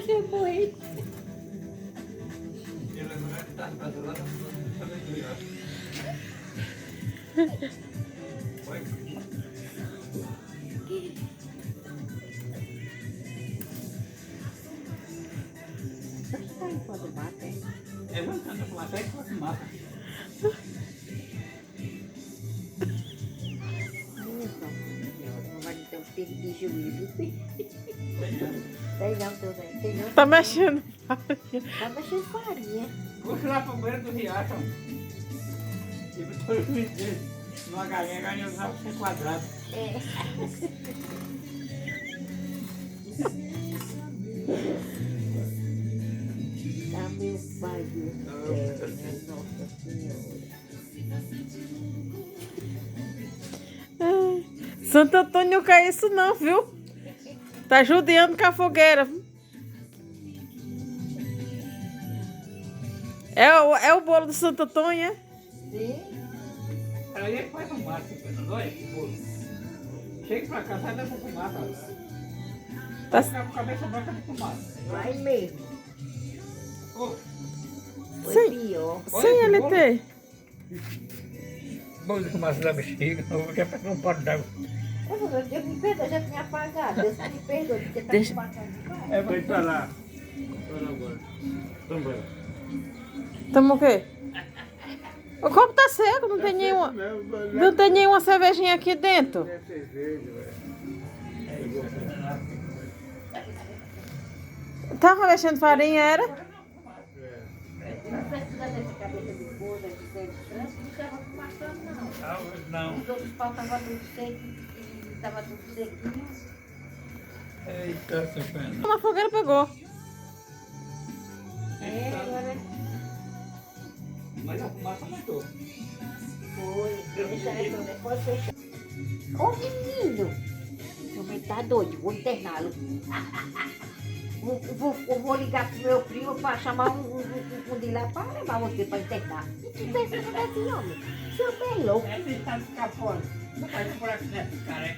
você morrer. Está enquanto mata, hein? Levantando a plateia que você mata. Não vai ter um pico de juízo. Tem não, também. Tem não. Tá mexendo. Tá mexendo farinha. Vou lá para o banheiro do riacho. E botou os meninos numa galinha, a galinha usava ser quadrado. É. Tá meu pai do céu, minha Nossa Senhora. Ai, Santo Antônio não quer isso não, viu? Tá judiando com a fogueira. É o bolo do Santo Antônio, é? Sim. Aí ele faz um mato, olha esse bolo. Chega pra cá, sai dessa fumaça. Tá- Vai ficar com a cabeça branca de fumaça. Vai mesmo. Ô, Foi Sim. pior. Olha Sem esse ele bolo. ter. bolo de fumaça da bexiga, não vou quebrar um pote d'água. Deus me perdoa, já tinha apagado. Deus me perdoa, porque tá Deixa- apagado demais. É, vai pra lá. Pra lá agora. Também. Toma o quê? O copo tá seco, não tem nenhuma. Não tem nenhuma cervejinha aqui dentro. É cerveja, velho. Tava mexendo farinha, era? Se tivesse dado essa cabeça de bolo, de ser estranho, não estava fumaçando, não. Não. Os outros pau estavam tudo seco e estava tudo sequinho. Eita, seu pena. Uma fogueira pegou. É, agora Mas a fumaça matou. foi. Deixa aí, depois fechar. Ô menino! Também tá doido, vou interná-lo. Vou ligar pro meu primo para chamar um de lá para levar você para internar. Se tivesse esse homem, seu bem louco. Esse está escapando. Não faz por aqui, né, cara?